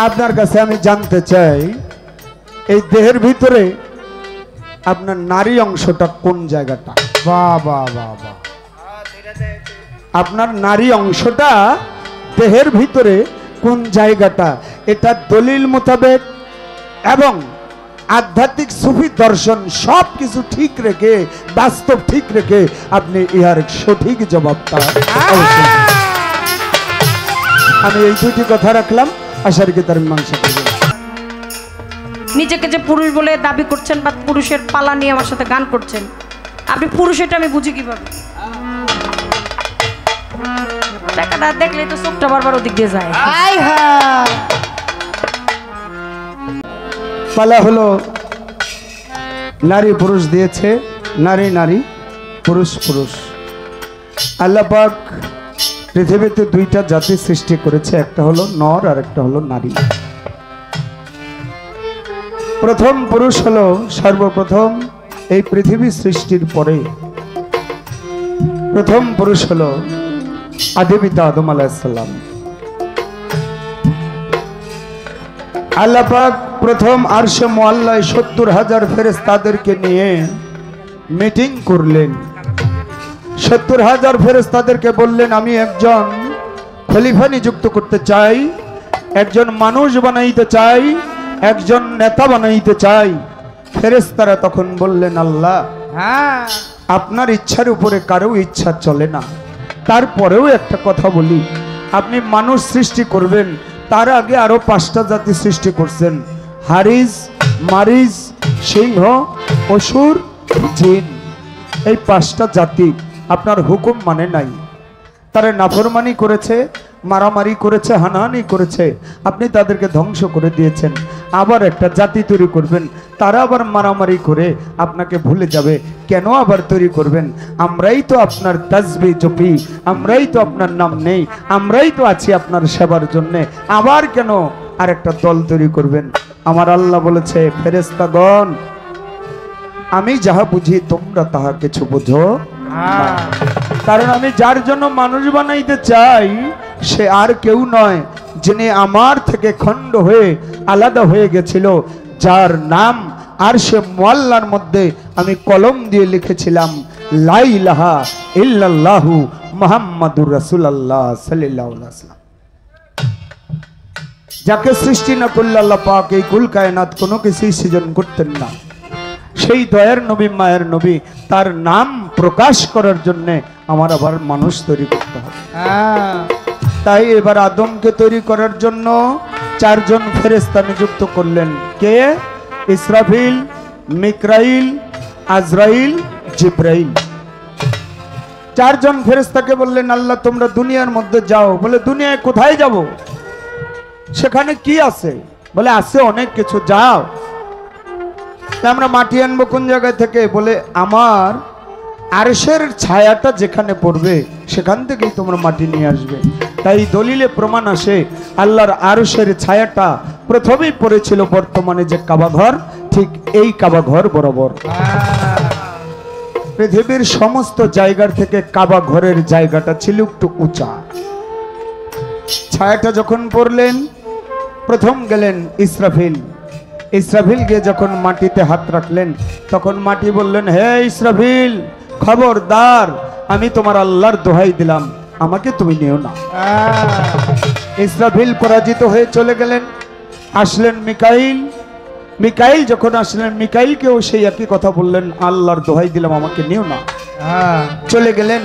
আপনার কাছে আমি জানতে চাই এই দেহের ভিতরে আপনার নারী অংশটা কোন জায়গাটা? বাহ বাহ বাহ বাহ, আপনার নারী অংশটা দেহের ভিতরে কোন জায়গাটা, এটা দলিল মোতাবেক এবং আধ্যাত্মিক সুফি দর্শন সব কিছু ঠিক রেখে, বাস্তব ঠিক রেখে আপনি ইহার সঠিক জবাবটা অবশ্যই। আমি এই দুটি কথা রাখলাম, আশা রেখে তার মীমাংসা করবেন। নিজেকে যে পুরুষ বলে দাবি করছেন বা পুরুষের পালা নিয়ে আমার সাথে গান করছেন, আপনি পুরুষ, এটা আমি বুঝি কিভাবে? টাকাটা দেখলে তো চোখটা বারবার ওদিক দিয়ে যায়। পালা হলো নারী পুরুষ দিয়েছে, নারী নারী, পুরুষ পুরুষ। আল্লাহ পাক পৃথিবীতে দুইটা জাতি সৃষ্টি করেছে, একটা হলো নর আর একটা হলো নারী। প্রথম পুরুষ হলো সর্বপ্রথম এই পৃথিবী সৃষ্টির পরে প্রথম পুরুষ হলো আদি পিতা আদম আলাইহিস সালাম। আল্লাহ পাক প্রথম আরশে মুআল্লায় ৭০,০০০ ফেরেশতাদেরকে নিয়ে মিটিং করলেন। ৭০,০০০ ফেরেশতাদেরকে বললেন, আমি একজন খলিফা নিযুক্ত করতে চাই, একজন মানুষ বানাইতে চাই, একজন নেতা বানাইতে চাই। ফেরেশতারা তখন বললেন, আল্লাহ আপনার ইচ্ছার উপরে কারো ইচ্ছা চলে না, তারপরেও একটা কথা বলি, আপনি মানুষ সৃষ্টি করবেন, তার আগে আরো 5টা জাতি সৃষ্টি করছেন, হারিজ, মারিজ, সিংহ, অসুর, জিন। এই 5টা জাতি আপনার হুকুম মানে নাই, তারা নাফরমানি করেছে, মারামারি করেছে, হানাহানি করেছে, আপনি তাদেরকে ধ্বংস করে দিয়েছেন। আবার একটা জাতি তৈরি করবেন, তারা আবার মারামারি করে আপনাকে ভুলে যাবে। কেন আবার তৈরি করবেন? আমরাই তো আপনার তাসবিহ জপি, আমরাই তো আপনার নাম নেই, আমরাই তো আছি আপনার সেবার জন্যে, আবার কেন আর একটা দল তৈরি করবেন? আমার আল্লাহ বলেছে, ফেরেশতাগণ আমি যাহা বুঝি তোমরা তাহা কিছু বুঝো না। কারণ আমি যার জন্য মানুষ বানাইতে চাই সে আর কেউ নয়, যিনি আমার থেকে খণ্ড হয়ে আলাদা হয়ে গেছিল, যার নাম আরশে মুআল্লার মধ্যে আমি কলম দিয়ে লিখেছিলাম লা ইলাহা ইল্লাল্লাহু মুহাম্মাদুর রাসূলুল্লাহ সাল্লাল্লাহু আলাইহি ওয়াসাল্লাম। যাকে সৃষ্টি না করলে আল্লাহ পাক এই কুল কায়নাত কোনো কিছুই সৃজন করতেন না, সেই দয়ার নবী, মায়ের নবী, তার নাম প্রকাশ করার জন্য আমার আবার মানুষ তৈরি করতে হবে। তাই এবার আদমকে তৈরি করার জন্য 4 জন ফেরেশতা নিযুক্ত করলেন। কে? ইসরাফিল, মিকরাইল, আজরাইল, জিব্রাইল। 4 জন ফেরেশতাকে বললেন, আল্লাহ তোমরা দুনিয়ার মধ্যে যাও। বলে দুনিয়ায় কোথায় যাব? সেখানে কি আছে? বলে আছে অনেক কিছু, যাও। আমরা মাটি আনবো কোন জায়গা থেকে? বলে আমার আরশের ছায়াটা যেখানে পড়বে সেখান থেকেই তোমরা মাটি নিয়ে আসবে। তাই দলিলে প্রমাণ আসে আল্লাহর আরশের ছায়াটা প্রথমেই পড়েছিল বর্তমানে যে কাবা ঘর, ঠিক এই কাবা ঘর বরাবর। পৃথিবীর সমস্ত জায়গার থেকে কাবা ঘরের জায়গাটা ছিল একটু উঁচা। ছায়াটা যখন পড়লেন, প্রথম গেলেন ইসরাফিল। ইসরাফিল গিয়ে যখন মাটিতে হাত রাখলেন, তখন মাটি বললেন, হে ইসরাফিল, খবরদার, আমি তোমার আল্লাহর দোহাই দিলাম, আমাকে তুমি নিও না। ইসরাফিল পরাজিত হয়ে চলে গেলেন। আসলেন মিকাইল। মিকাইল যখন আসলেন, মিকাইলকেও সেই একই কথা বললেন, আল্লাহর দোহাই দিলাম, আমাকে নিও না। চলে গেলেন।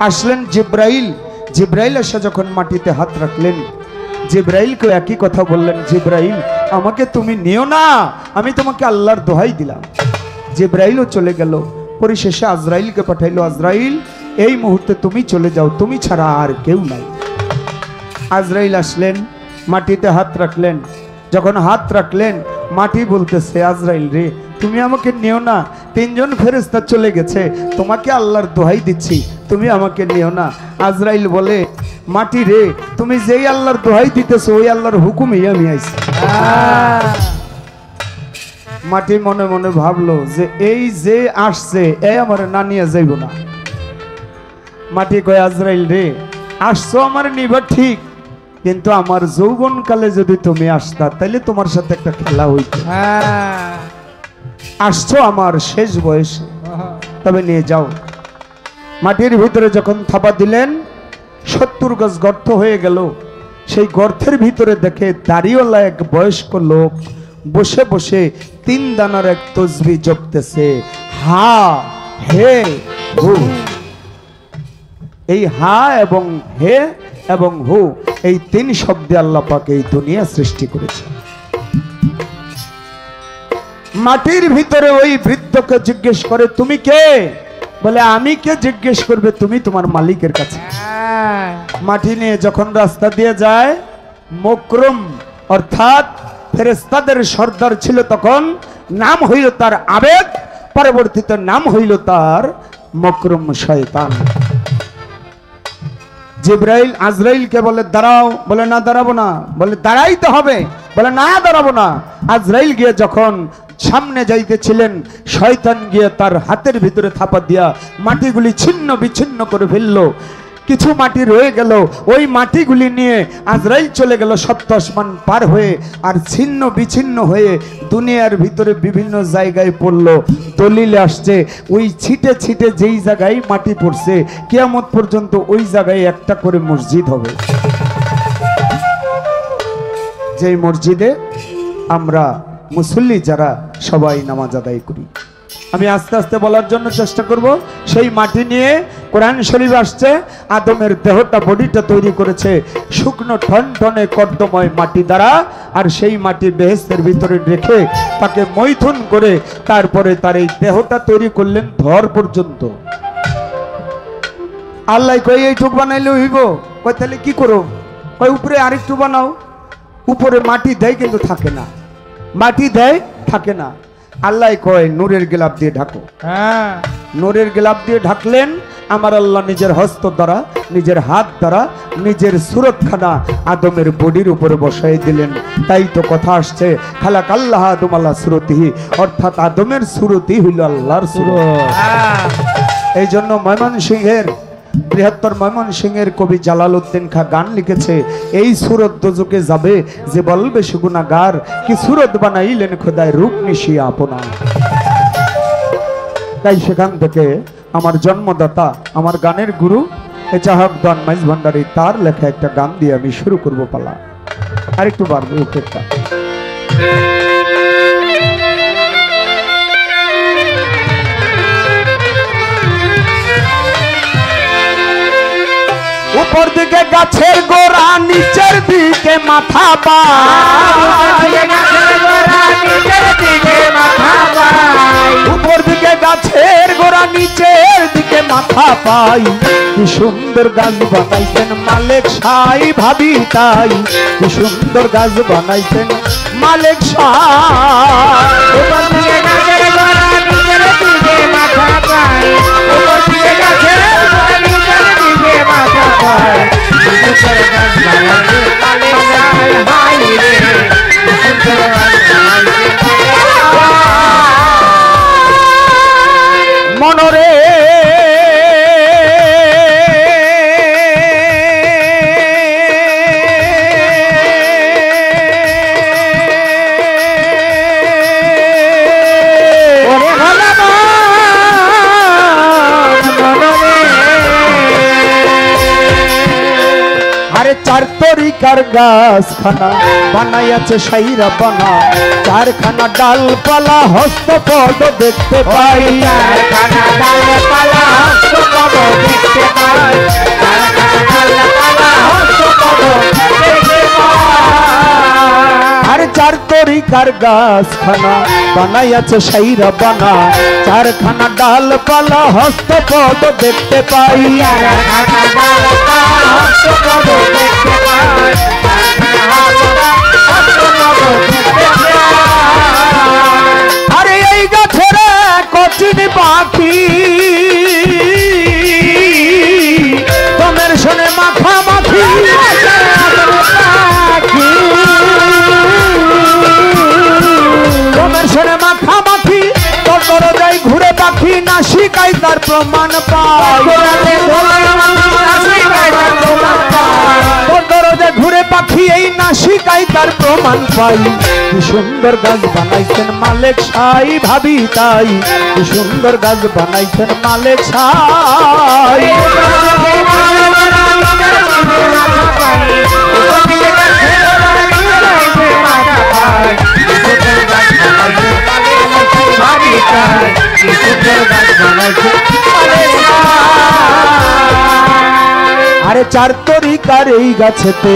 আসলেন জিব্রাইল। জিব্রাইল এসে যখন মাটিতে হাত রাখলেন, জিব্রাইলকে একই কথা বললেন, জিব্রাইল আমাকে তুমি নিও না, আমি তোমাকে আল্লাহর দোহাই দিলাম। জিব্রাইলও চলে গেল। পরিশেষে আজরাইলকে পাঠাইলো, আজরাইল এই মুহূর্তে তুমি চলে যাও, তুমি ছাড়া আর কেউ নাই। আজরাইল আসলেন, মাটিতে হাত রাখলেন। যখন হাত রাখলেন, মাটি বলতেছে, আজরাইল রে তুমি আমাকে নিও না, 3 জন ফেরেশতা চলে গেছে, তোমাকে আল্লাহর দোহাই দিচ্ছি, তুমি আমাকে নিও না। আজরাইল বলে, মাটি রে তুমি যেই আল্লাহর দোহাই দিতেছো ওই আল্লাহর হুকুমেই আমি আইছি। মাটি মনে মনে ভাবলো যে এই যে আসছে এই আমার না নিয়ে যাইব না। মাটি কয়, আজরাইল রে আসছো আমার নিবা ঠিক, কিন্তু আমার যৌবনকালে যদি তুমি আসতা তাহলে তোমার সাথে একটা খেলা হইতো। আসছো আমার শেষ বয়সে, তবে নিয়ে যাও। মাটির ভিতরে যখন থাপা দিলেন 70 গজ গর্ত হয়ে গেল। সেই গর্তের ভিতরে দেখে দাড়িওয়ালা এক বয়স্ক লোক বসে বসে 3 দানার এক তসবিহ জপতেছে, হা হে হু। এই হা এবং হে এবং হু এই 3 শব্দে আল্লাহ পাক এই দুনিয়া সৃষ্টি করেছে। মাটির ভিতরে ওই বৃদ্ধকে জিজ্ঞেস করে, তুমি কে? বলে, আমি কে জিজ্ঞেস করবে, তুমি তোমার মালিকের কাছে। মাটি নিয়ে যখন রাস্তা দিয়ে যায়, মকরুম অর্থাৎ ফেরেশতাদের সর্দার ছিল তখন, নাম হইল তার আবেদ, পরবর্তীতে নাম হইল তার মকরুম শয়তান। জিব্রাইল আজরাইলকে বলে, দাঁড়াও। বলে, না দাঁড়াবো না। বলে, দাঁড়াইতে হবে। বলে, না দাঁড়াবো না। আজরাইল গিয়ে যখন সামনে যাইতেছিলেন, শয়তান গিয়ে তার হাতের ভিতরে থাপা দিয়া মাটিগুলি ছিন্ন বিচ্ছিন্ন করে ফেললো। কিছু মাটি রয়ে গেল, ওই মাটিগুলি নিয়ে আজরাইল চলে গেল 7 আসমান পার হয়ে, আর ছিন্ন বিচ্ছিন্ন হয়ে দুনিয়ার ভিতরে বিভিন্ন জায়গায় পড়লো। দলিলে আসছে ওই ছিটে ছিটে যেই জায়গায় মাটি পড়ছে কিয়ামত পর্যন্ত ওই জায়গায় একটা করে মসজিদ হবে, যেই মসজিদে আমরা মুসল্লি যারা সবাই নামাজ আদায় করি। আমি আস্তে আস্তে বলার জন্য চেষ্টা করব। সেই মাটি নিয়ে কোরআন শরীফ আসছে, আদমের দেহটা বডিটা তৈরি করেছে শুকনো ঠনঠনে কর্দময় মাটি দ্বারা, আর সেই মাটি বেহেশতের ভিতরে রেখে তাকে মৈথুন করে তারপরে তার এই দেহটা তৈরি করলেন ধর পর্যন্ত। আল্লাহ কই এইটুক বানাইলে হইব? কই তাহলে কি করো? কই উপরে আরেকটু বানাও। উপরে মাটি দেয় কিন্তু থাকে না, মাটি দেয় থাকে না। আল্লাহ কয় নূরের গিলাফ দিয়ে ঢাকো। নূরের গিলাফ দিয়ে ঢাকলেন। আমার আল্লাহ নিজের হস্ত দ্বারা, নিজের হাত দ্বারা নিজের সুরতখানা আদমের বডির উপরে বসাই দিলেন। তাই তো কথা আসছে, খালাক আল্লাহ আদম আল্লাহ সুরতিহি, অর্থাৎ আদমের সুরতি হইল আল্লাহর সুরত। এই জন্য ময়মনসিংহের বৃহত্তর ময়মনসিংহের কবি জালালউদ্দিন খাঁ গান লিখেছে, এই সুরত দোজকে যাবে যে বলবে সে গুনাহগার, কি সুরত বানাইলেন খোদায় রূপ মিশিয়ে আপনা। তাই সেখান থেকে আমার জন্মদাতা, আমার গানের গুরু এজাহাবদান মাইজ ভান্ডারী, তার লেখা একটা গান দিয়ে আমি শুরু করব পালা। আরেকটু বাড়বে উপেক্ষা। উপর দিকে গাছের গোড়া, নিচের দিকে মাথা পায়। উপর দিকে গাছের গোড়া, নিচের দিকে মাথা পাই। কি সুন্দর গাছ বানাইছেন মালিক সাই, ভাবি তাই। কি সুন্দর গাছ বানাইছেন মালিক সাই। উপর দিকে গাছের গোড়া, নিচের দিকে মাথা পাই। উপর দিকে গাছের গোড়া, নিচের দিকে মাথা পাই। মনরে চার তরিকার গাছ খানা বানাইয়াছে সাইরা বানা, চারখানা ডালপালা হস্তপদ দেখতে পাই। চারখানা ডালপালা হস্তপদ দেখতে পাই। আর চার তরিকার গাছ খানা বানাইয়াছে সাইরা বানা, চারখানা ডালপালা হস্তপদ দেখতে পাই। আরে এই গাছের কচিন পাখি তোমের শোনে মাখামাখি। তোমের শোনে মাখামাখি, তোর দরজায় ঘুরে পাখি, না শিখাই তার প্রমাণ পায়। তোর দরজায় ঘুরে পাখি, দেখি এই নাসিকায় তার প্রমাণ পাই কি সুন্দর গাছ বানাইছেন মালিক সাই ভাবি তাই কি সুন্দর গাছ বানাইছেন মালিক সাই আরে চার তরিকার এই গাছেতে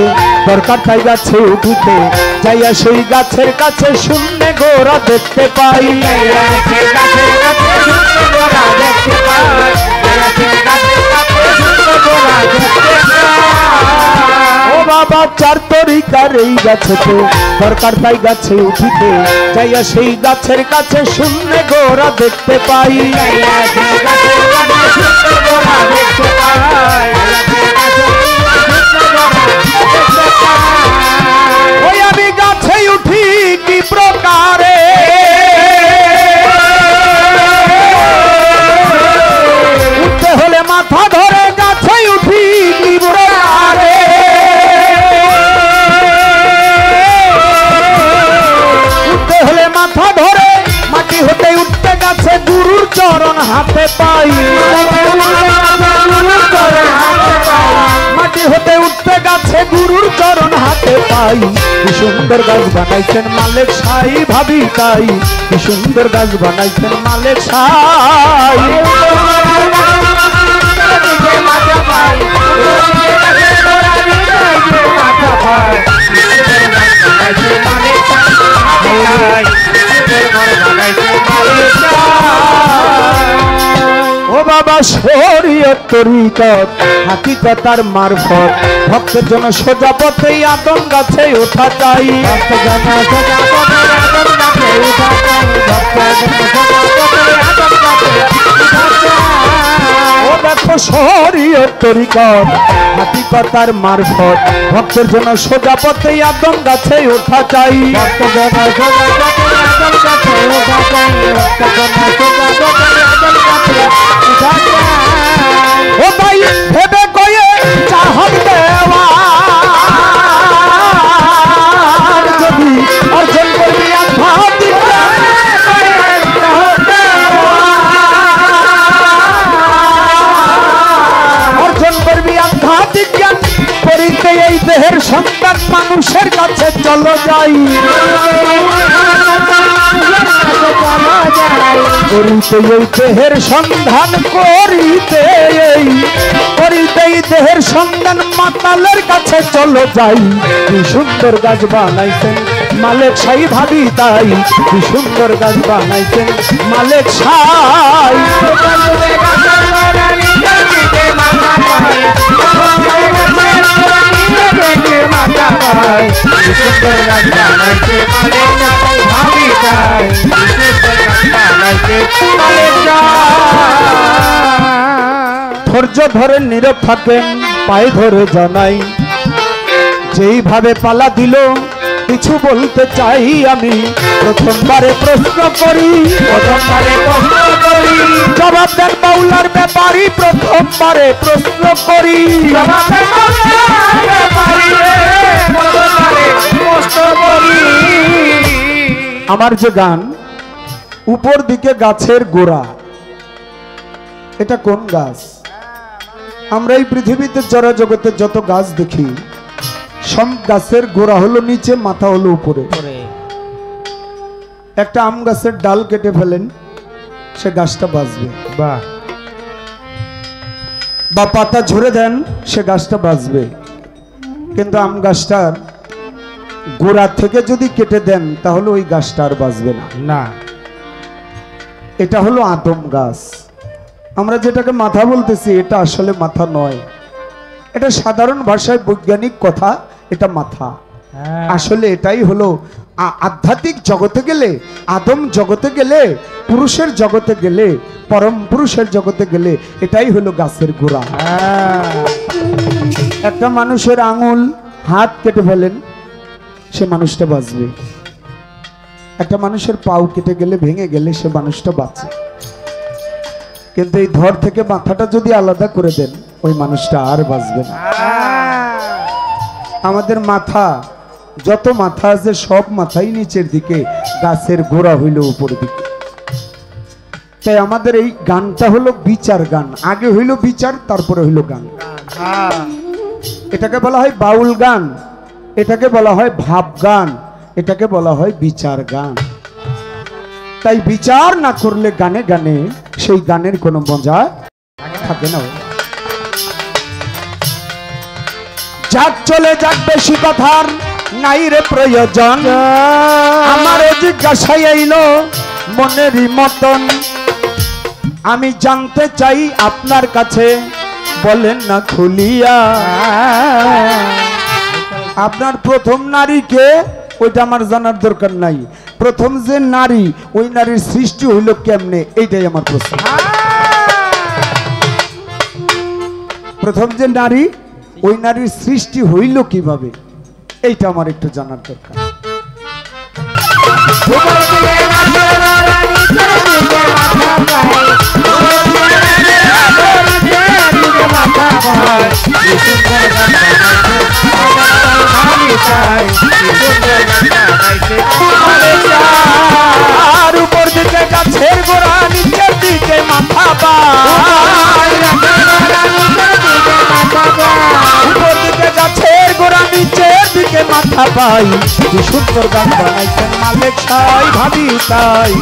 দরকার তাই গাছে উঠিতে যাইয়া সেই গাছের কাছে শূন্য গোড়া দেখতে পাই ও বাবা চার তরিকার এই গাছেতে দরকার তাই গাছে উঠিতে যাইয়া সেই গাছের কাছে শূন্য গোড়া দেখতে পাই ওই আমি গাছে উঠি কি প্রকারে উঠতে হলে মাথা ধরে গাছে উঠি কি প্রকারে উঠতে হলে মাথা ধরে মাটি হতে উঠতে গাছে গুরুর চরণ হাতে পাই মাটি হতে উঠতে গাছে গুরুর চরণ হাতে পাই কি সুন্দর গাছ বানাইছেন মালিক সাই ভাবি তাই কি সুন্দর গাছ বানাইছেন মালিক সাই ও বাবা শরীয়ত তরিকত হাকিকতার মারফত ভক্তের জন্য সোজা পথে আদম গাছে ওঠা চাই ও দেখো শরীয়ত তরিকত হাকিকতার মারফত ভক্তের জন্য সোজা পথে আদম গাছে ওঠা চাই ও ভাই ভেবে কয়ে চাহত দেওয়া যদি অর্জন করবি অর্জন করবি আধ্যাত্মিক জ্ঞান করিতে এই দেহের সন্তান মানুষের কাছে চলো যাই করিতে এই দেহের সন্ধান করিতে এই দেহের সন্ধান মাতালের কাছে চলো যাই কি সুন্দর গাছ বানাইছেন মালিক সাই ভাবি তাই কি সুন্দর গাছ বানাইছেন মালিক সাই ধৈর্য ধরে নীরব থাকেন পায়ে ধরে জানাই যেইভাবে পালা দিল কিছু বলতে চাই আমি প্রথমবারে প্রশ্ন করি জবাব দেন বাউলার ব্যাপারী প্রথমবারে প্রশ্ন করি আমার যে গান উপর দিকে গাছের গোড়া এটা কোন গাছ আমরা এই পৃথিবীতে জড় জগতে যত গাছ দেখি সব গাছের গোড়া হলো নিচে মাথা হলো উপরে একটা আম গাছের ডাল কেটে ফেলেন সে গাছটা বাঁচবে বা পাতা ঝরে দেন সে গাছটা বাঁচবে কিন্তু আম গাছটার গোড়া থেকে যদি কেটে দেন তাহলে ওই গাছটা আর বাঁচবে না এটা হলো আদম গাছ আমরা যেটাকে মাথা বলতেছি এটা আসলে মাথা নয় এটা সাধারণ ভাষায় বৈজ্ঞানিক কথা এটা মাথা আসলে এটাই হলো আধ্যাত্মিক জগতে গেলে আদম জগতে গেলে পুরুষের জগতে গেলে পরম পুরুষের জগতে গেলে এটাই হলো গাছের গোড়া একটা মানুষের আঙুল হাত কেটে ফেলেন সে মানুষটা বাঁচবে একটা মানুষের পাও কেটে গেলে ভেঙে গেলে সে মানুষটা বাঁচে কিন্তু এই ধর থেকে মাথাটা যদি আলাদা করে দেন ওই মানুষটা আর বাঁচবে না আমাদের মাথা যত মাথা আছে সব মাথাই নিচের দিকে, গাছের গোড়া হইল উপরের দিকে। তাই আমাদের এই গানটা হলো বিচার গান, আগে হইল বিচার তারপরে হইল গান। এটাকে বলা হয় বাউল গান, এটাকে বলা হয় ভাব গান, এটাকে বলা হয় বিচার গান। তাই বিচার না করলে গানে গানে সেই গানের কোনো মজা থাকে না। যাক চলে যাক, বেশি কথার নাই রে প্রয়োজন, আমার জিজ্ঞাসাই আইলো মনেরই মতন। আমি জানতে চাই আপনার কাছে, বলেন না খুলিয়া আপনার প্রথম নারীকে, ওইটা আমার জানার দরকার নাই। প্রথম যে নারী, ওই নারীর সৃষ্টি হইল কেমনে, এইটাই আমার প্রশ্ন। প্রথম যে নারী, ওই নারীর সৃষ্টি হইল কিভাবে, এইটা আমার একটু জানার দরকার। উপর দিকে গাছের গোড়া, নিচের দিকে মাথা পায়, উপর দিকে গাছের গোড়া, নিচের দিকে মাথা পাই। কি সুন্দর গাছ বানাইছেন মালিক সাহেব, ভাবি তাই।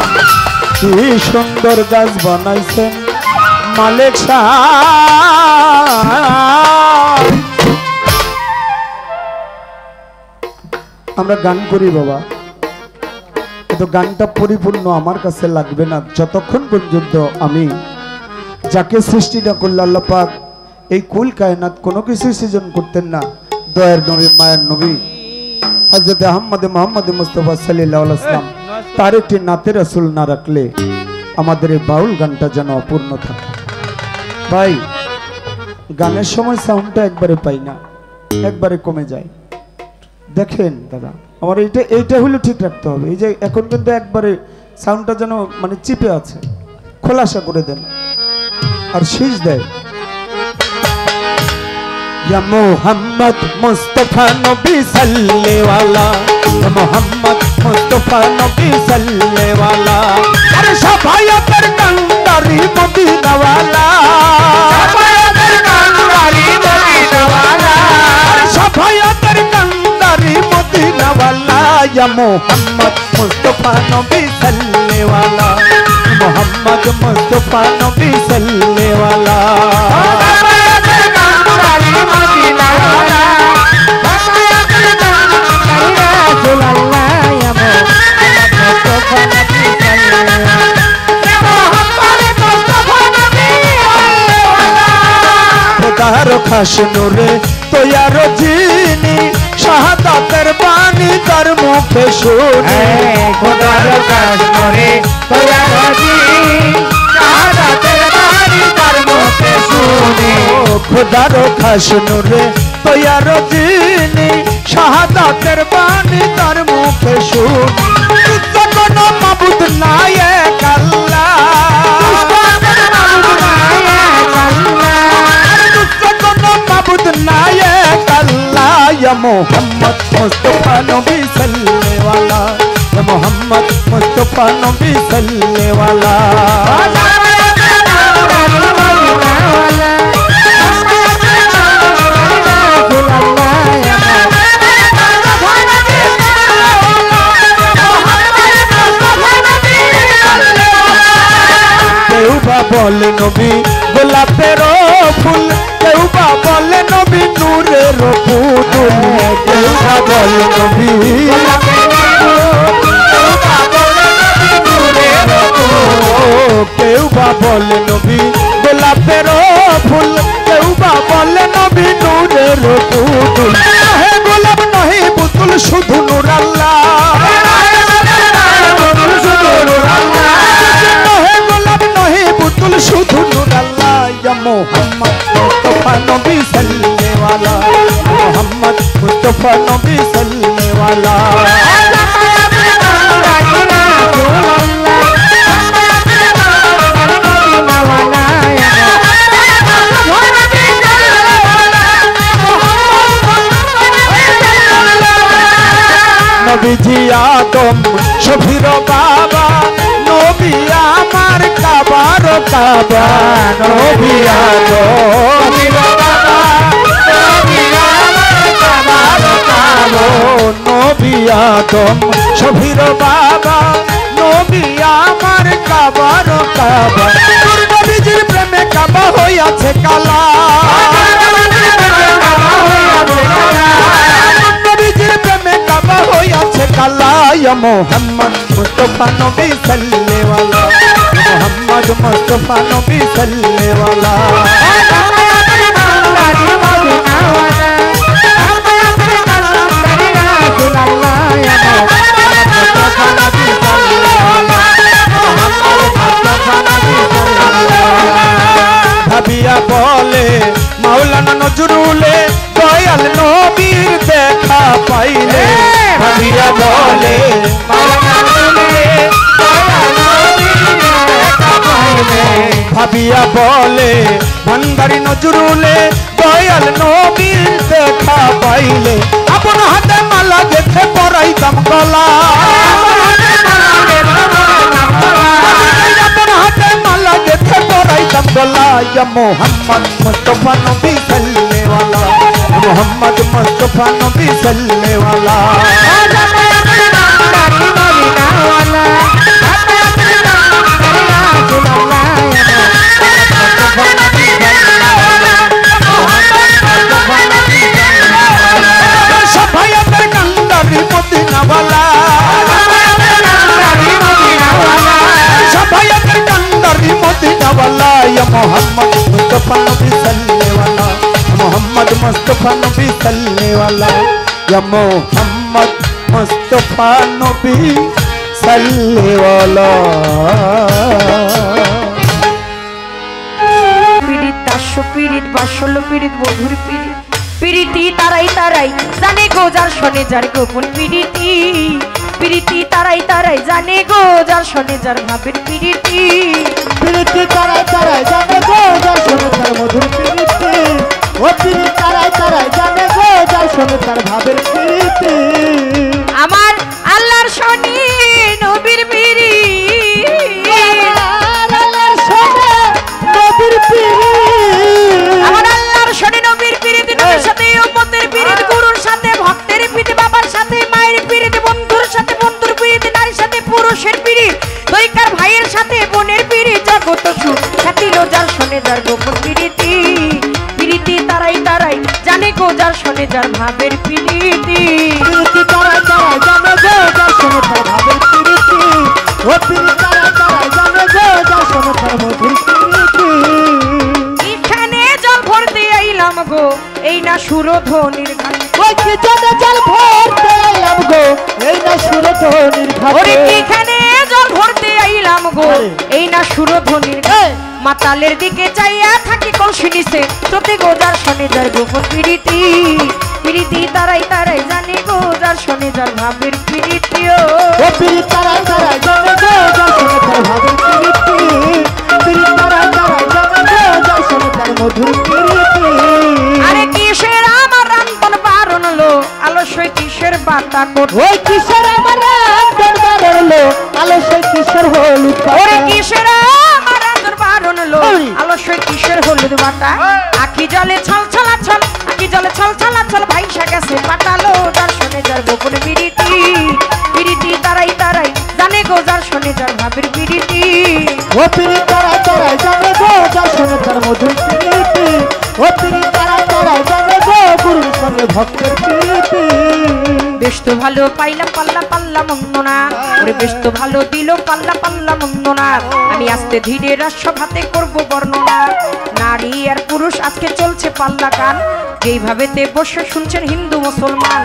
কি সুন্দর গাছ বানাইছেন মালিক সাহেব। আমরা গান করি বাবা, কিন্তু গানটা পরিপূর্ণ আমার কাছে লাগবে না যতক্ষণ পর্যন্ত আমি যাকে সৃষ্টিটা করল আল্লাহ পাক, এই কুল কায়নাত কোনো কিছু সৃজন করতেন না, দয়ার নবী মায়ের নবী হযরত মুহাম্মদ মুস্তাফা সাল্লাল্লাহু আলাইহি ওয়াসাল্লাম, তার একটি নাতে রাসূল না রাখলে আমাদের এই বাউল গানটা যেন অপূর্ণ থাকে। ভাই, গানের সময় সাউন্ডটা একবারে পাই না, একবারে কমে যায়। দেখেন দাদা, আমার এইটা হলো ঠিক রাখতে হবে। এই যে এখন কিন্তু একবারে সাউন্ডটা যেন মানে চিপে আছে, খোলাসা করে দেন আর শীষ দেয়। या मोहम्मद मुस्तफा नबी सल्ले वाला, या मोहम्मद मुस्तफा नबी सल्ले वाला, अरे सफायतर कंदारी मदीना वाला, सफायतर कंदारी मदीना वाला, अरे सफायतर कंदारी मदीना वाला, या मोहम्मद मुस्तफा नबी सल्ले वाला, मोहम्मद मुस्तफा नबी सल्ले वाला। খাস নূরে তোয়ার জিনি, শাহাদাতের বাণী তার মুখে শুনি। খোদার খাস নূরে তোয়ার জিনি, শাহাদাতের বাণী তার মুখে শুনি। খোদার খাস নূরে তোয়ার জিনি, শাহাদাতের বাণী তার মুখে শুনি। কোনো মাবুদ নাই এক আল্লাহ, या मोहम्मद मुस्तफा नबी सल्ले वाला, या मोहम्मद मुस्तफा नबी सल्ले वाला। बोले नबी गोलापेर फूल, केउ बा बोले नबी नूरेर पुतुल, केउ बा बोले नबी केउ बा बोले नबी गोलापेर फूल, केउ बा बोले नबी नूरेर पुतुल। नहे गोलाप नहे पुतुल, शुधु नूर आल्लाह, शुधु नूर आल्लाह। या मोहम्मद मुस्तफा नबी सल्ले वाला, मोहम्मद मुस्तफा नबी सल्ले নবীজি আদম শফির বাবা নবী আমার কাবার কাবা নবী আদম নবী আদম শফির বাবা নবী আমার কাবার কাবা নবীজির প্রেমে কাবা হইয়াছে কালা নবীজির প্রেমে কাবা হইয়াছে কালা ইয়া মোহাম্মদ মুস্তাফা নবী সাল্লেওয়ালা মোহাম্মদ মুস্তাফা নবী সাল্লেওয়ালা ভাবিয়া বলে মাওলানা নজরুলে দয়াল নবীর দেখা পাইলে ভাবিয়া বলে মাওলানা নজরুলে দয়াল নবীর দেখা পাইলে ভাবিয়া বলে ভান্ডারী নজরুলে দয়াল নবীর দেখা পাইলে আপন হাতে মালা গেথে পরাইতাম গলা या मोहम्मद मुस्तफा नबी सल्ले वाला मोहम्मद मुस्तफा नबी सल्ले वाला सफायतर कंदरी मदीना वाला सफायतर कंदरी मदीना वाला या मोहम्मद मुस्तफा नबी सल्ले वाला मोहम्मद मुस्तफा नबी सल्ले वाला या मोहम्मद मुस्तफा नबी सल्ले वाला পীড়িত দাস্য পীড়িত বাসল পীড়িত বধুর পীড়িত পীড়িতি তারাই তারাই জানে গো যার শোনে যার গোপন পীড়িতি পীড়িতি তারাই তারাই জানে গো যার শোনে যার ভাবের পীড়িতি পীড়িতি তারাই তারাই জানে গো যার শোনে তার মধুর পীড়িতি ও পীড়িতি তারাই তারাই জানে গো যার শোনে তার ভাবের পীড়িতি আমার আল্লাহর শনি নবীর পীড়িত আল্লাহর শোনে নবীর পীড়িত আমার আল্লাহর শনি নবীর পীড়িত নবীর সাথে উম্মতের পীড়িত গুরুর সাথে ভক্তের পীড়িত বাবার সাথে মায়ের পীড়িত বন্ধুর সাথে বন্ধুর পীড়িত নারীর সাথে পুরুষের পীড়িত দৈকার ভাইয়ের সাথে বোনের পীড়িত জগত সুখ খ্যাতি লো যার শোনে যার গোপন পীড়িতি পীড়িতি তারাই তারাই জানে গো যার শোনে যার ভাবের পীড়িতি পীড়িতি তারাই তারাই জানে গো যার শোনে তার ভাবের পীড়িতি ও পীড়িতি তারাই তারাই জানে গো যার শোনে তার মধুর পীড়িতি এখানে জল ভরতে আইলাম গো এই না সুরধ্বনির ঘাট ওই কি জানে জল ভরতে আইলাম গো এই না সুরধ্বনির ঘাটে ওরে এখানে জল ভরতে আইলাম গো এই না সুরধ্বনির ঘাট মাতালের দিকে চাইয়া থাকি কলসি নিচে তোতে গো যার শোনে যার গোপন পীড়িতি পীড়িতি তারাই তারাই জানে গো যার শোনে যার ভাবের পীড়িতি ও পীড়িতি তারাই তারাই জানে গো যার শোনে তার ভাবের পীড়িতি পীড়িতি তারাই তারাই জানে গো যার শোনে তার মধুর পীড়িতি আরে কিসের আমার রান্তন বারণ লো আলস্যই কিসের বাতা কর ওই কিশোর আমার রান্তন বারণ লো আলস্যই কিশোর হলুদ ওরে কিসের আমার রান্তন বারণ লো আলস্যই কিসের হলুদ বাটা আখি জলে ছল ছলা ছল আখি জলে ছল ছলা ছল ভাইসা গেছে পাটালো যার শোনে যার গোপন পীড়িতি পীড়িতি তারাই তারাই জানে গো যার শোনে যার ভাবের পীড়িতি ও পীড়িতি তারাই তারাই জানে গো যার শোনে তার মধুর পীড়িতি ও পীড়িতি তারাই তারাই জানে গো গুরুর সঙ্গে ভক্তের পীড়িতি বেশ তো ভালো পাইলাম পাল্লা পাল্লা মন্দ না ওরে বেশ তো ভালো দিল পাল্লা পাল্লা মন্দ না আমি আস্তে ধীরে রাসভাতে করব বর্ণনা নারী আর পুরুষ আজকে চলছে পাল্লা গান যেইভাবে তে বসে শুনছেন হিন্দু মুসলমান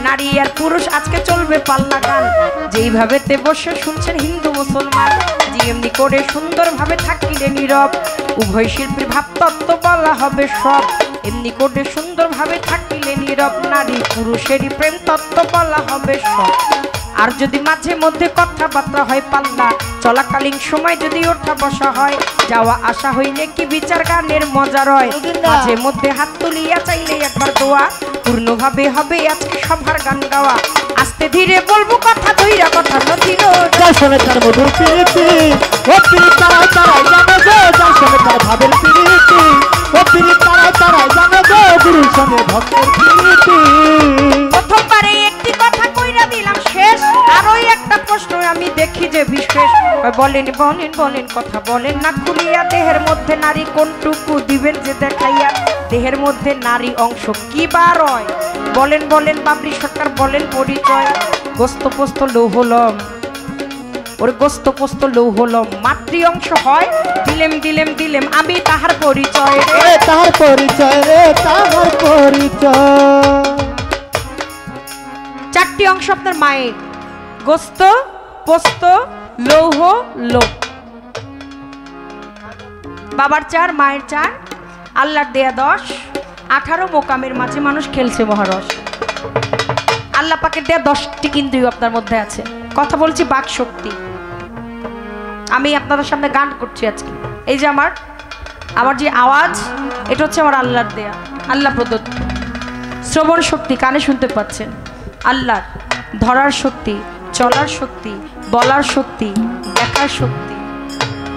নারী আর পুরুষ আজকে চলবে পাল্লা গান যেইভাবে তে বসে শুনছেন হিন্দু মুসলমান যে এমনি করে সুন্দরভাবে থাকিলে নীরব উভয় শিল্পীর ভাবতত্ত্ব বলা হবে সব এমনি করে সুন্দরভাবে থাকিলে নীরব নারী পুরুষেরই প্রেম তত্ত্ব বলা হবে সব আর যদি মাঝে মধ্যে কথাবার্তা হয় পাল্লা চলাকালীন সময় যদি ওঠা বসা হয় যাওয়া আসা হইলে কি বিচার গানের মজা রয় মাঝে মধ্যে হাত তুলিয়া চাইলে একবার দোয়া পূর্ণভাবে হবে আজকে সবার গান গাওয়া আস্তে ধীরে বলবো কথা ধইরা কথা নথিল যার শোনে তার মধুর প্রীতি ও প্রীতি তারাই তারাই জানে গো যার শোনে তার ভাবের প্রীতি ও প্রীতি তারাই তারাই জানে গো গুরুর সঙ্গে ভক্তের প্রীতি প্রথমবারে একটি কথা কইরা দিলাম শেষ আর ওই একটা প্রশ্ন আমি দেখি যে বিশেষ বলেন বলেন বলেন কথা বলেন না খুলিয়া দেহের মধ্যে নারী কোনটুকু দিবেন যে দেখাইয়া দেহের মধ্যে নারী অংশ কি বার হয় বলেন বলেন বাবরি সরকার বলেন পরিচয় গোস্ত পোস্ত লৌহলম ওর গোস্ত পোস্ত লৌহলম মাতৃ অংশ হয় দিলেম দিলেম দিলেম আমি তাহার পরিচয় রে তাহার পরিচয় রে তাহার পরিচয় চারটি অংশ আপনার মায়ের গোস্ত পোস্ত লৌহ লোক বাবার 4 মায়ের 4 আল্লাহর দেয়া 10 18 মোকামের মাঝে মানুষ খেলছে মহারস আল্লাহ পাকের দেয়া 10টি ইন্দ্রিয় আপনার মধ্যে আছে কথা বলছি বাক শক্তি আমি আপনাদের সামনে গান করছি আজকে এই যে আমার যে আওয়াজ এটা হচ্ছে আমার আল্লাহর দেয়া আল্লাহ প্রদত্ত শ্রবণ শক্তি কানে শুনতে পাচ্ছেন আল্লাহ ধরার শক্তি চলার শক্তি বলার শক্তি দেখার শক্তি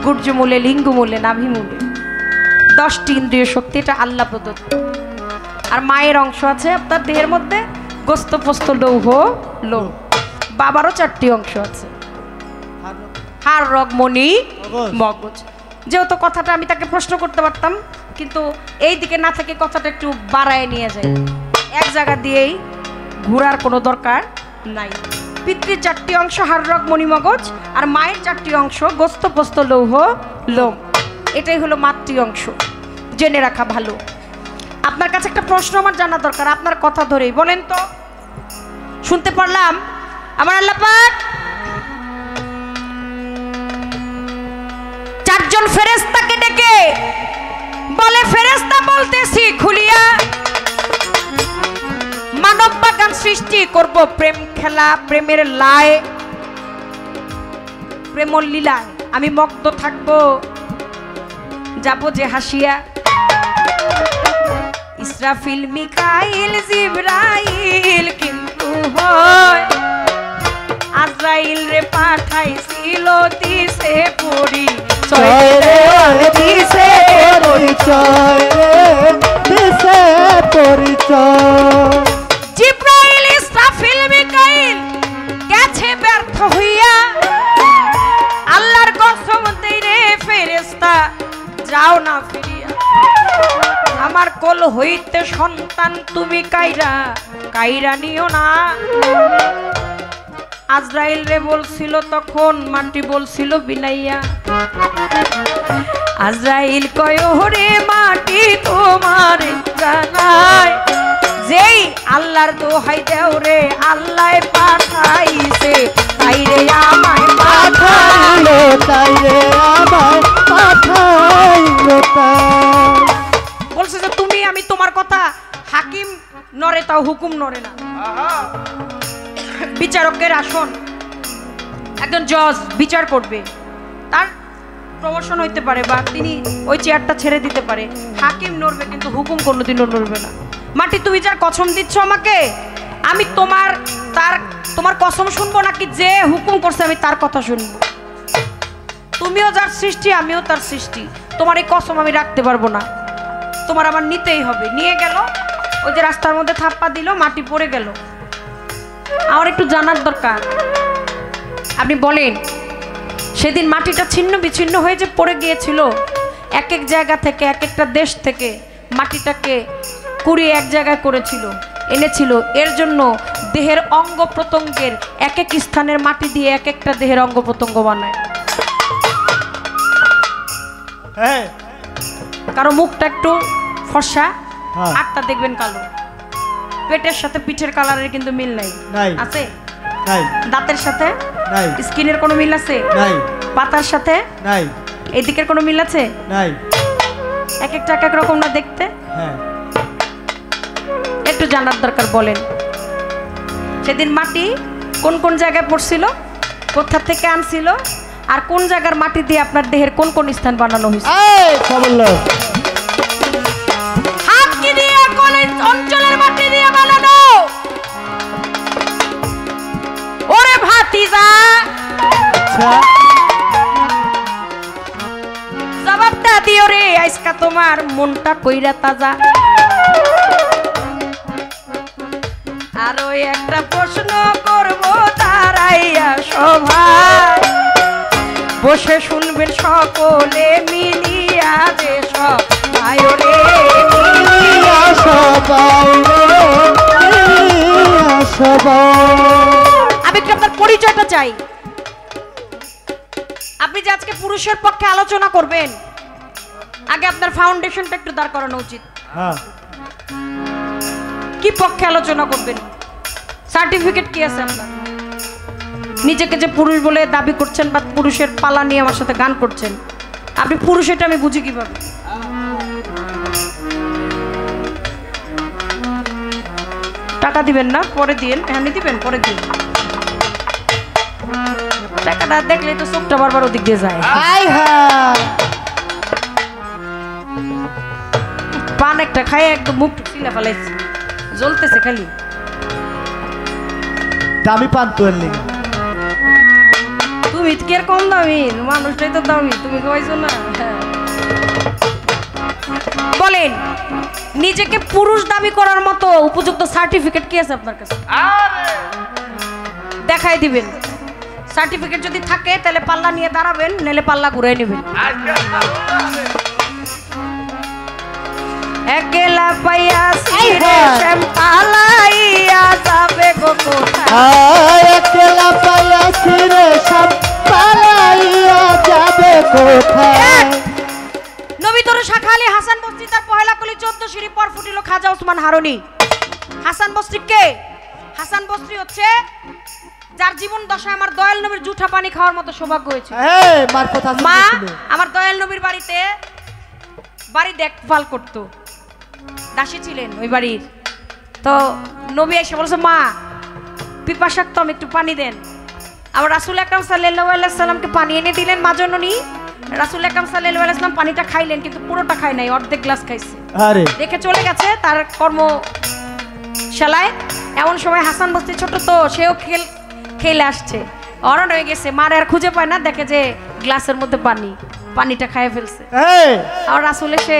গুর্জমূলে লিঙ্গমূলে নাভিমূলে 10টি ইন্দ্রিয় শক্তি এটা আল্লাহ প্রদত্ত আর মায়ের অংশ আছে আপনার দেহের মধ্যে গোস্ত পোস্ত লৌহ লোক বাবারও 4টি অংশ আছে হাড় রগ মণি মগজ যেহেতু কথাটা আমি তাকে প্রশ্ন করতে পারতাম কিন্তু এই দিকে না থেকে কথাটা একটু বাড়ায় নিয়ে যায় এক জায়গা দিয়েই ঘোরার কোনো দরকার নাই পিতৃর 4টি অংশ হাড় রগ মণি মগজ আর মায়ের 4টি অংশ গোস্ত পোস্ত লৌহ লোম এটাই হলো মাতৃ অংশ জেনে রাখা ভালো আপনার কাছে একটা প্রশ্ন আমার জানা দরকার আপনার কথা ধরেই বলেন তো শুনতে পারলাম আমার আল্লাহ পাক 4 জন ফেরেশতাকে ডেকে বলে ফেরেশতা বলতেছি খুলিয়া মানব বাগান সৃষ্টি করব প্রেম খেলা প্রেমের লাই প্রেম লীলায় আমি মগ্ন থাকবো যাব যে হাসিয়া ইসরাফিল মিকাইল জিবরাইল কিন্তু হয় আজরাইল রে পাঠাইছিল দিছে পরিচয় রে দিছে পরিচয় রে দিছে পরিচয় জিবরাইল ইসরাফিল মিকাইল গেছে ব্যর্থ হইয়া আল্লাহর কসম দেই রে ফেরেশতা যাও না ফিরিয়া আমার কোল হইতে সন্তান তুমি কাইরা নিও না আজরাইল রে বলছিল তখন মাটি বলছিল বিনাইয়া আজরাইল কয় ওরে মাটি তোমার জানাই যেই আল্লাহর দোহাই দেও রে আল্লাহ পাঠাইছে তাই রে আমায় পাঠাইলো তাই রে আমায় পাঠাইলো তাই বলছে যে তুমি আমি তোমার কথা হাকিম নরে তাও হুকুম নরে না বিচারকের আসন একজন জজ বিচার করবে তার প্রমোশন হইতে পারে বা তিনি ওই চেয়ারটা ছেড়ে দিতে পারে হাকিম নড়বে কিন্তু হুকুম কোনোদিনও নড়বে না মাটি তুমি যার কসম দিচ্ছ আমাকে আমি তোমার কসম শুনবো নাকি যে হুকুম করছে আমি তার কথা শুনবো তুমিও যার সৃষ্টি আমিও তার সৃষ্টি তোমার এই কসম আমি রাখতে পারবো না তোমার আমার নিতেই হবে নিয়ে গেল ওই যে রাস্তার মধ্যে থাপ্পা দিল মাটি পড়ে গেল আমার একটু জানার দরকার আপনি বলেন সেদিন মাটিটা ছিন্ন বিচ্ছিন্ন হয়ে যে পড়ে গিয়েছিল এক এক জায়গা থেকে এক একটা দেশ থেকে মাটিটাকে কুড়িয়ে এক জায়গায় করেছিল এনেছিল এর জন্য দেহের অঙ্গ প্রত্যঙ্গের এক এক স্থানের মাটি দিয়ে এক একটা দেহের অঙ্গ প্রত্যঙ্গ বানায় হ্যাঁ কারো মুখটা একটু ফর্সা হ্যাঁ। হাতটা দেখবেন কালো পেটের সাথে পিঠের কালারের কিন্তু মিল নাই নাই। আছে নাই দাঁতের সাথে নাই স্কিনের কোনো মিল আছে নাই পাতার সাথে নাই এই দিকের কোনো মিল আছে নাই এক একটা এক এক রকম না দেখতে হ্যাঁ একটু জানার দরকার বলেন সেদিন মাটি কোন কোন জায়গায় পড়ছিল কোথা থেকে আনছিল আর কোন জায়গার মাটি দিয়ে আপনার দেহের কোন কোন স্থান বানানো হয়েছে এই খবর লো হাত কি দিয়ে কোন অঞ্চলের মাটি দিয়ে বানানো জবাবটা দিও রে আজকা তোমার মনটা কইরা তাজা। আরো একটা প্রশ্ন করব দাঁড়াইয়া সভায়, বসে শুনবেন সকলে মিলিয়া রে সবাই রে মিলিয়া সবাই আমি একটু আপনার পরিচয়টা চাই। আপনি যে আজকে পুরুষের পক্ষে আলোচনা করবেন, আগে আপনার ফাউন্ডেশনটা একটু দাঁড় করানো উচিত। হ্যাঁ কি পক্ষে আলোচনা করবেন, সার্টিফিকেট কি আছে আপনার? নিজেকে যে পুরুষ বলে দাবি করছেন বা পুরুষের পালা নিয়ে আমার সাথে গান করছেন, আপনি পুরুষ এটা আমি বুঝি কিভাবে? টাকা দিবেন না, পরে দিন। এমনি দিবেন, পরে দিন। টাকাটা দেখলে তো চোখটা বারবার ওদিক দিয়ে যায়। পান একটা খাই একদম মুখ চিলা ফেলাইছে, জ্বলতেছে খালি। দামি পান তো এলি তুমি কি আর কম দামি? মানুষটাই তো দামি, তুমি খাইছো না। বলেন, নিজেকে পুরুষ দাবি করার মতো উপযুক্ত সার্টিফিকেট কি আছে আপনার কাছে? দেখাই দিবেন। সার্টিফিকেট যদি থাকে তাহলে পাল্লা নিয়ে দাঁড়াবেন, নাহলে পাল্লা ঘুরে নেবেন। একলা পাইয়াছি রে শ্যাম পালাইয়া যাবে গো কোথায়, একলা পাইয়াছি রে সব পালাইয়া যাবে কোথায়। নবী তরু শাখা আলী হাসান বস্তি তার পহেলা কলি 14 সিঁড়ি পর ফুটিল খাজা ওসমান হারুনি। হাসান বস্তি কে? হাসান বস্তি হচ্ছে যার জীবন দশায় আমার দয়াল নবীর জুঠা পানি খাওয়ার মতো সৌভাগ্য হয়েছে। মা আমার দয়াল নবীর বাড়ি দেখভাল করতো, দাসী ছিলেন ওই বাড়ির। তো নবী এসে বলছে, মা পিপাসাক্ত, আমি একটু পানি দেন। আমার রাসূল আকরাম সাল্লাল্লাহু আলাইহি সাল্লামকে পানি এনে দিলেন মা জননী। রাসূল আকরাম সাল্লাল্লাহু আলাইহি সাল্লাম পানিটা খাইলেন, কিন্তু পুরোটা খায় নাই, অর্ধেক গ্লাস খাইছে। রেখে চলে গেছে তার কর্মশালায়। এমন সময় হাসান বস্তি ছোট তো, সেও খেলে আসছে, অরণ হয়ে গেছে, মার আর খুঁজে পায় না, দেখে যে গ্লাসের মধ্যে পানিটা খাইয়ে ফেলছে। আর রাসূল এসে,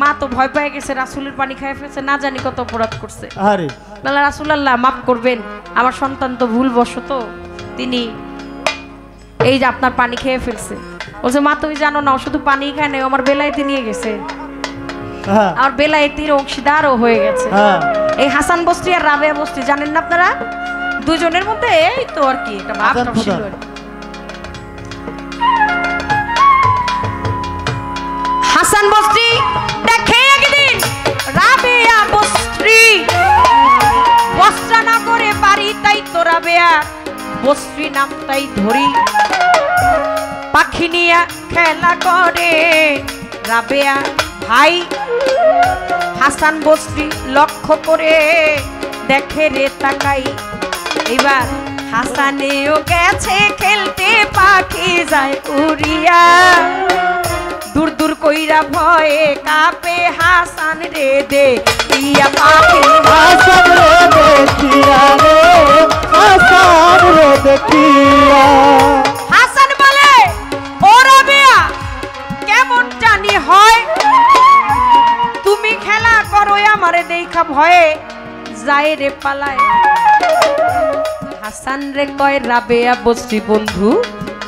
মা তো ভয় পেয়ে গেছে, রাসূলের পানি খাইয়ে ফেলছে, না জানি কত অপরাধ করছে। বলে, রাসূলুল্লাহ মাফ করবেন, আমার সন্তান তো ভুলবশত তিনি এই যে আপনার পানি খেয়ে ফেলছে। বলছে, মা তুমি জানো না, শুধু পানি খায় নাই, আমার বেলায়েতে নিয়ে গেছে, আমার বেলায়েতির অংশীদারও হয়ে গেছে। এই হাসান বস্তি আর রাবেয়া বস্তি জানেন না আপনারা? দুজনের মধ্যে এই তো আর কি একটা ভাব ছিল। হাসান বস্তি দেখে একদিন রাবেয়া বস্তি বস্ত্রা না করে বাড়ি, তাই তো রাবেয়া বস্তি নাম তাই ধরি। পাখি নিয়া খেলা করে রাবেয়া ভাই, হাসান বস্তি লক্ষ্য করে দেখে রে তাকাই। এবার হাসানেও গেছে খেলতে, পাখি যায় উড়িয়া, দূর দূর কইরা ভয়ে কাপে হাসান রে দে ইয়া পাখি। হাসান রে দেখিয়া রে, হাসান রে দেখিয়া। হাসান বলে, ও রাবেয়া কেমন জানি হয়, তুমি খেলা করো আমারে দেখা ভয়ে যায় রে পালায়। হাসান রে কয়, রাবেয়া বস্তি বন্ধু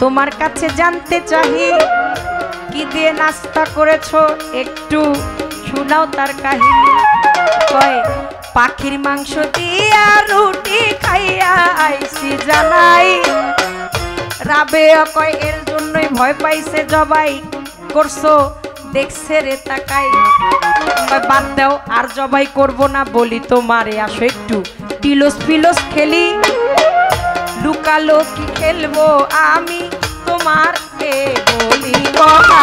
তোমার কাছে জানতে চাহি, কি দিয়ে নাস্তা করেছো একটু শোনাও তার কাহিনী। কয়, পাখির মাংস দিয়া রুটি খাইয়া আইছি জানাই। রাবেয়া কয়, এর জন্যই ভয় পাইছে জবাই করছো দেখছে রে তাকাই। বাদ দাও আর জবাই করব না, বলি তোমারে আসো একটু টিলোস ফিলোস খেলি। লুকালো কি খেলবো আমি তোমার কে বলি কথা,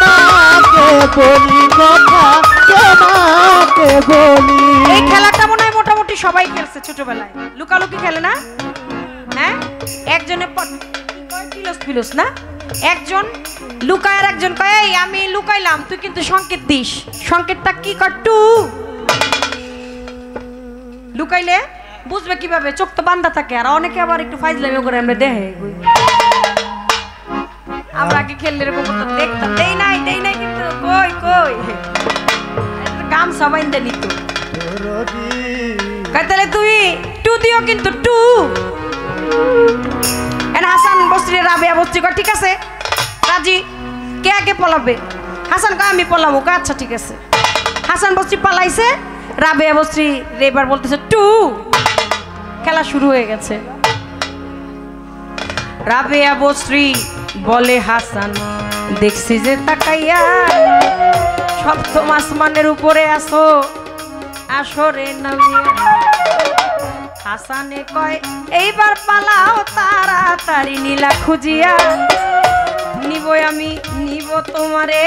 তোমাকে বলি কথা, তোমাকে বলি। এই খেলাটা মনে হয় মোটামুটি সবাই খেলছে ছোটবেলায়। লুকালুকি খেলে না? হ্যাঁ, একজনে টিলোস ফিলোস না, একজন লুকায় আর একজন কয়, এই আমি লুকাইলাম, তুই কিন্তু সংকেত দিস। সংকেতটা কি করটু? লুকাইলে বুঝবে কিভাবে? চোখ তো বান্ধা থাকে, আর অনেকে আবার একটু ফাইজলামি করে আমরা দেখে। আমরা কি খেললে এরকম তো দেখতাম। দেই নাই কিন্তু কই কই কাম সবাই দেনি তো তাহলে তুই টু দিও কিন্তু টু এন হাসান বস্ত্রী রাবেয়া বস্ত্রী কয় ঠিক আছে রাজি কে আগে পলাবে হাসান কয় আমি পলাবো কয় আচ্ছা ঠিক আছে হাসান বস্ত্রী পালাইছে রাবেয়া বস্ত্রী এবার বলতেছে টু খেলা শুরু হয়ে গেছে রাবেয়া বস্ত্রী বলে হাসান দেখছি যে তাকাইয়া সপ্তম আসমানের উপরে আসো আসরে নামিয়া হাসানে কয় এইবার পালাও তাড়াতাড়ি নীলা খুঁজিয়া নিব আমি নিব তোমারে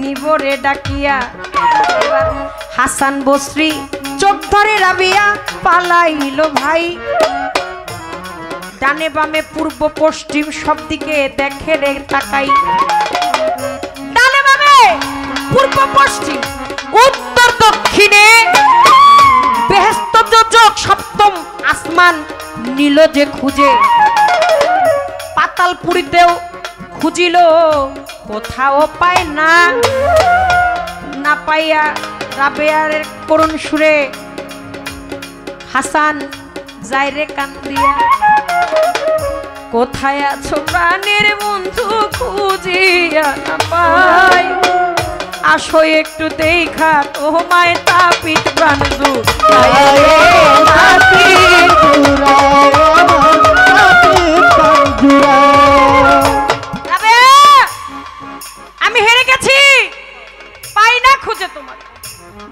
নিব রে ডাকিয়া এবার হাসান বস্ত্রী চোখ ধরে রাবিয়া পালাইল ভাই ডানে বামে পূর্ব পশ্চিম সব দিকে দেখে রে তাকাই ডানে বামে পূর্ব পশ্চিম উত্তর দক্ষিণে বেহেশত যোজক সপ্তম আসমান নীল যে খুঁজে পাতালপুরীতেও খুঁজিল কোথাও পায় না না পাইয়া রাবেয়ার করুণ সুরে হাসান যায় রে কান্দিয়া কোথায় আছো প্রাণের বন্ধু খুঁজিয়া না পাই আসো একটু দেখা তোমায় তাপিত প্রাণ আমি হেরে গেছি পাই না খুঁজে তোমার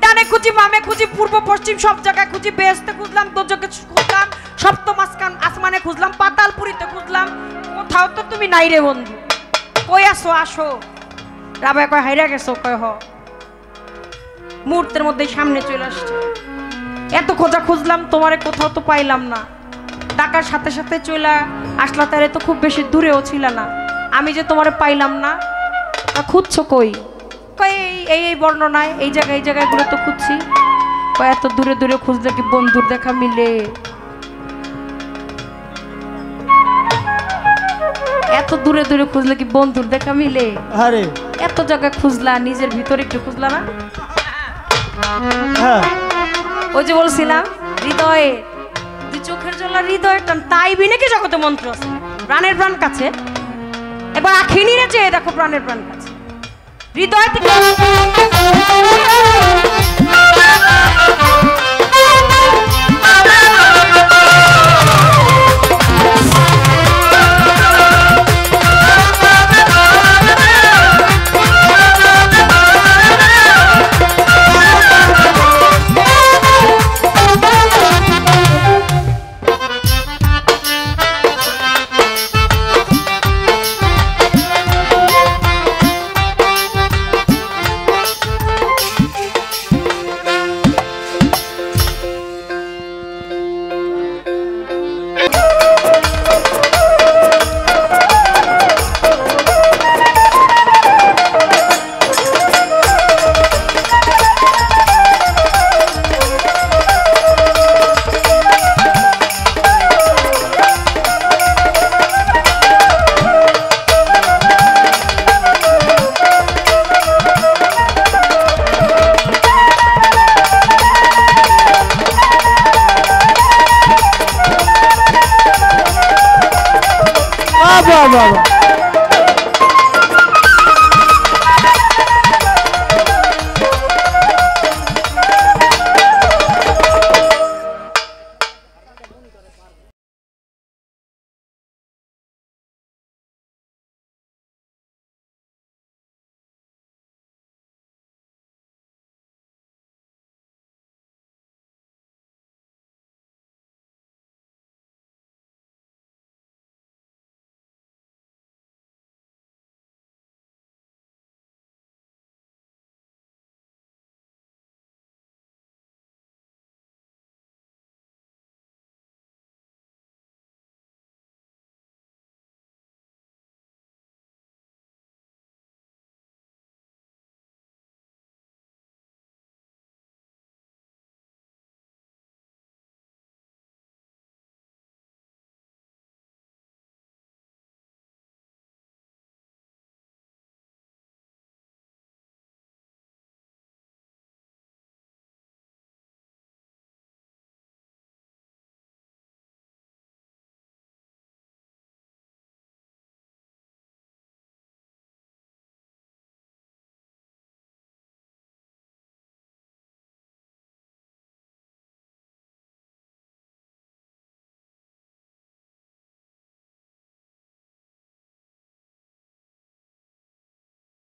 ডানে খুঁজি বামে খুঁজি পূর্ব পশ্চিম সব জায়গায় খুঁজি বেহেশতে খুঁজলাম দোজকে খুঁজলাম সপ্তম আসমানে খুঁজলাম পাতালপুরীতে খুঁজলাম কোথাও তো তুমি নাই রে বন্ধু কই আসো আসো রাবেয়া কয় হাইরা গেছো কয় হ মুহূর্তের মধ্যে সামনে চলে আসছে এত খোঁজা খুঁজলাম তোমারে কোথাও তো পাইলাম না ডাকার সাথে সাথে চলে আসলা তারে তো খুব বেশি দূরেও ছিল না আমি যে তোমারে পাইলাম না খুঁজছো কই কয় এই বর্ণনায় এই জায়গাগুলো তো খুঁজছি কয় এত দূরে দূরে খুঁজলে কি বন্ধুর দেখা মিলে এত দূরে দূরে খুঁজলে কি বন্ধুর দেখা মিলে আরে এত জায়গা খুঁজলা নিজের ভিতরে একটু খুঁজলা না হ্যাঁ ওই যে বলছিলাম হৃদয়ে তুই চোখের জল হৃদয়ের টান তাই বিনাকি জগতে মন্ত্র আছে প্রাণের প্রাণ কাছে একবার আখি নিয়ে চেয়ে দেখো প্রাণের প্রাণ কাছে হৃদয় থেকে বাবা